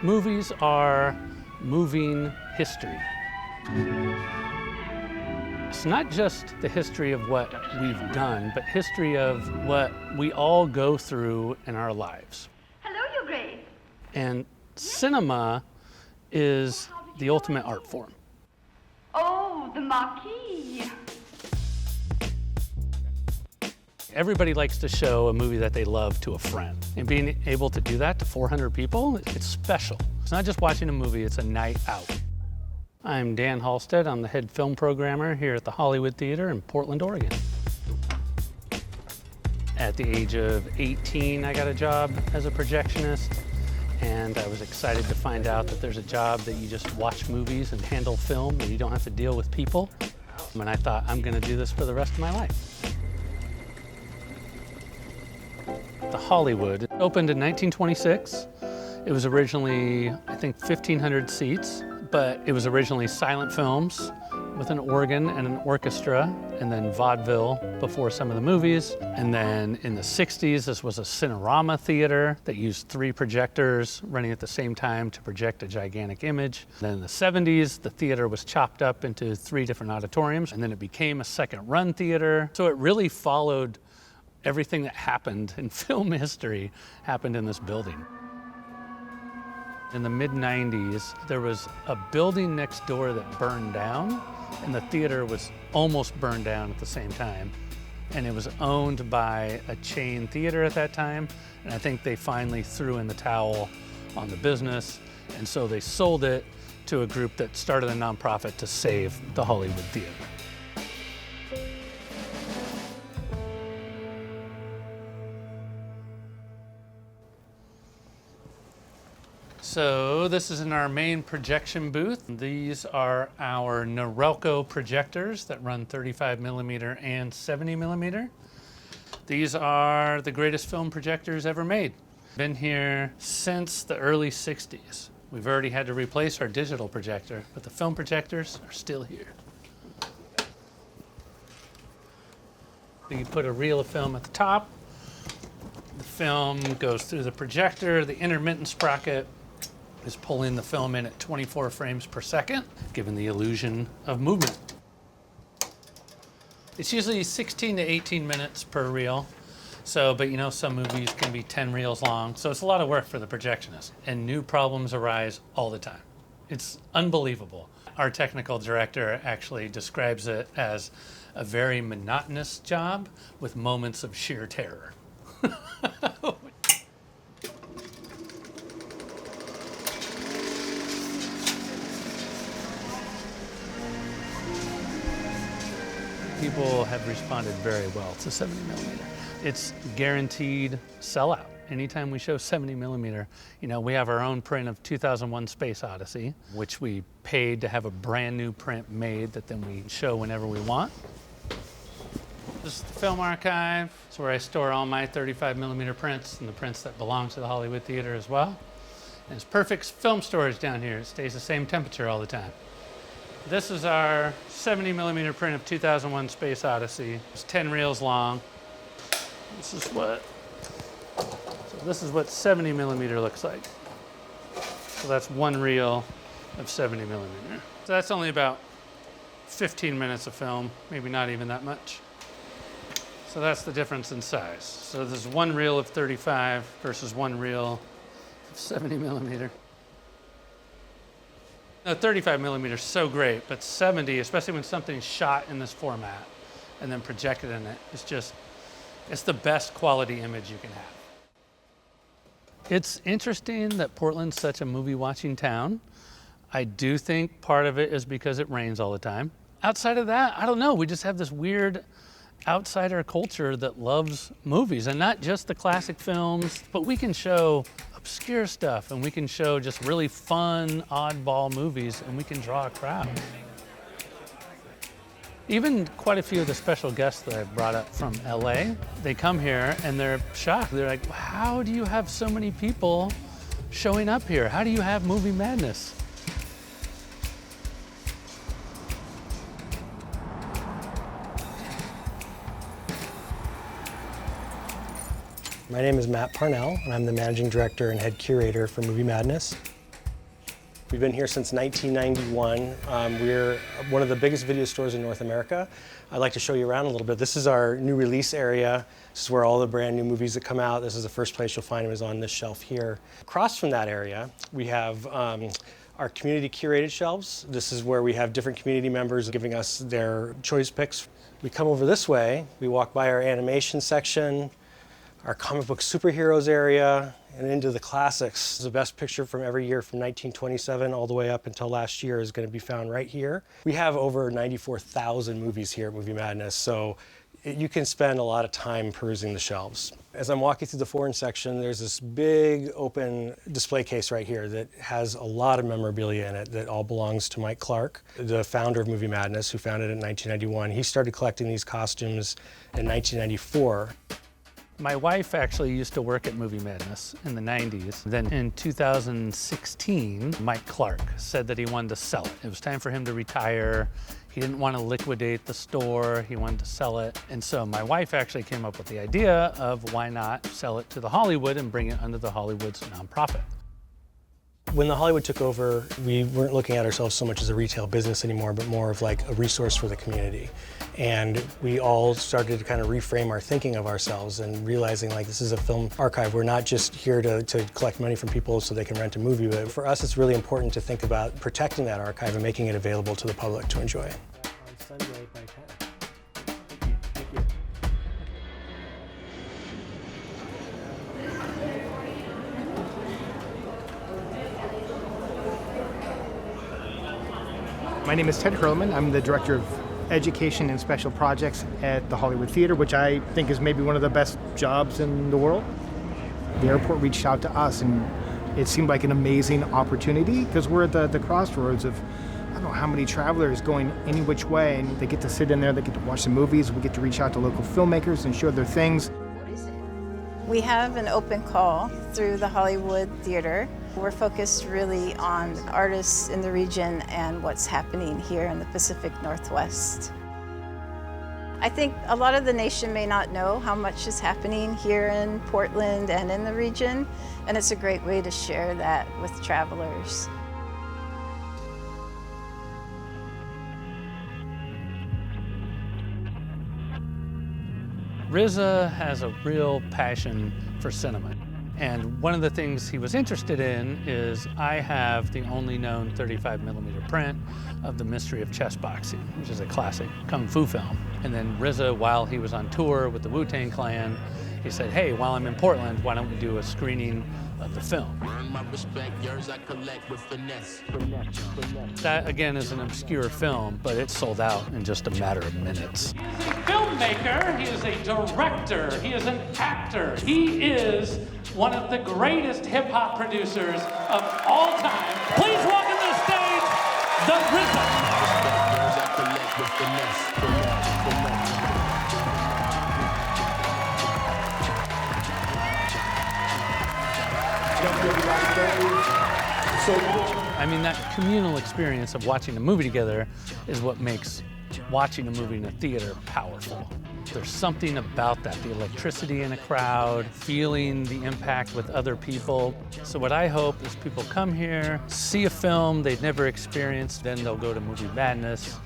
Movies are moving history. It's not just the history of what we've done, but history of what we all go through in our lives. Hello, Your Grace. And cinema is the ultimate art form. Oh, the Marquis. Everybody likes to show a movie that they love to a friend. And being able to do that to 400 people, it's special. It's not just watching a movie, it's a night out. I'm Dan Halstead. I'm the head film programmer here at the Hollywood Theater in Portland, Oregon. At the age of 18, I got a job as a projectionist, and I was excited to find out that there's a job that you just watch movies and handle film, and you don't have to deal with people. And I thought, I'm gonna do this for the rest of my life. The Hollywood opened in 1926. It was originally, I think, 1,500 seats, but it was originally silent films with an organ and an orchestra, and then vaudeville before some of the movies. And then in the 60s, this was a cinerama theater that used 3 projectors running at the same time to project a gigantic image. Then in the 70s, the theater was chopped up into 3 different auditoriums, and then it became a second-run theater. So it really followed everything that happened in film history happened in this building. In the mid-90s, there was a building next door that burned down, and the theater was almost burned down at the same time. And it was owned by a chain theater at that time, and I think they finally threw in the towel on the business, and so they sold it to a group that started a nonprofit to save the Hollywood Theater. So this is in our main projection booth. These are our Norelco projectors that run 35 millimeter and 70 millimeter. These are the greatest film projectors ever made. Been here since the early 60s. We've already had to replace our digital projector, but the film projectors are still here. You put a reel of film at the top. The film goes through the projector, the intermittent sprocket is pulling the film in at 24 frames per second, giving the illusion of movement. It's usually 16 to 18 minutes per reel. So, but you know, some movies can be 10 reels long. So it's a lot of work for the projectionist, and new problems arise all the time. It's unbelievable. Our technical director actually describes it as a very monotonous job with moments of sheer terror. People have responded very well to 70 millimeter. It's guaranteed sellout. Anytime we show 70 millimeter, you know, we have our own print of 2001 Space Odyssey, which we paid to have a brand new print made that then we show whenever we want. This is the film archive. It's where I store all my 35 millimeter prints and the prints that belong to the Hollywood Theater as well. And it's perfect film storage down here. It stays the same temperature all the time. This is our 70 millimeter print of 2001 Space Odyssey. It's 10 reels long. This is what 70 millimeter looks like. So that's 1 reel of 70 millimeter. So that's only about 15 minutes of film, maybe not even that much. So that's the difference in size. So there's 1 reel of 35 versus 1 reel of 70 millimeter. No, 35 millimeter is so great, but 70, especially when something's shot in this format and then projected in it, it's the best quality image you can have. It's interesting that Portland's such a movie watching town. I do think part of it is because it rains all the time. Outside of that, I don't know, we just have this weird outsider culture that loves movies, and not just the classic films, but we can show obscure stuff, and we can show just really fun, oddball movies, and we can draw a crowd. Even quite a few of the special guests that I've brought up from LA, they come here and they're shocked. They're like, how do you have so many people showing up here? How do you have movie madness? My name is Matt Parnell, and I'm the Managing Director and Head Curator for Movie Madness. We've been here since 1991. We're one of the biggest video stores in North America. I'd like to show you around a little bit. This is our new release area. This is where all the brand new movies that come out. This is the first place you'll find them is on this shelf here. Across from that area, we have our community curated shelves. This is where we have different community members giving us their choice picks. We come over this way, we walk by our animation section, our comic book superheroes area, and into the classics. The best picture from every year from 1927 all the way up until last year is going to be found right here. We have over 94,000 movies here at Movie Madness, so you can spend a lot of time perusing the shelves. As I'm walking through the foreign section, there's this big open display case right here that has a lot of memorabilia in it that all belongs to Mike Clark, the founder of Movie Madness, who founded it in 1991. He started collecting these costumes in 1994. My wife actually used to work at Movie Madness in the 90s. Then in 2016, Mike Clark said that he wanted to sell it. It was time for him to retire. He didn't want to liquidate the store. He wanted to sell it. And so my wife actually came up with the idea of why not sell it to the Hollywood and bring it under the Hollywood's nonprofit. When the Hollywood took over, we weren't looking at ourselves so much as a retail business anymore, but more of like a resource for the community. And we all started to kind of reframe our thinking of ourselves and realizing like this is a film archive. We're not just here to collect money from people so they can rent a movie, but for us it's really important to think about protecting that archive and making it available to the public to enjoy. My name is Ted Hurlman. I'm the Director of Education and Special Projects at the Hollywood Theater, which I think is maybe one of the best jobs in the world. The airport reached out to us and it seemed like an amazing opportunity because we're at the crossroads of I don't know how many travelers going any which way, and they get to sit in there, they get to watch the movies, we get to reach out to local filmmakers and show their things. We have an open call through the Hollywood Theater. We're focused really on artists in the region and what's happening here in the Pacific Northwest. I think a lot of the nation may not know how much is happening here in Portland and in the region, and it's a great way to share that with travelers. RZA has a real passion for cinema. And one of the things he was interested in is I have the only known 35mm print of The Mystery of Chess Boxing, which is a classic kung fu film. And then RZA, while he was on tour with the Wu-Tang Clan, he said, hey, while I'm in Portland, why don't we do a screening of the film? That, again, is an obscure film, but it sold out in just a matter of minutes. He is a filmmaker, he is a director, he is an actor. He is one of the greatest hip-hop producers of all time. Please welcome to the stage, the RZA. I mean, that communal experience of watching a movie together is what makes watching a movie in a theater powerful. There's something about that, the electricity in a crowd, feeling the impact with other people. So what I hope is people come here, see a film they've never experienced, then they'll go to Movie Madness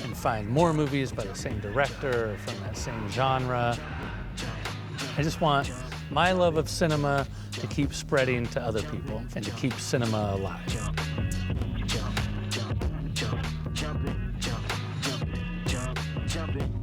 and find more movies by the same director or from that same genre. I just want my love of cinema to keep spreading to other people and to keep cinema alive. Jumping.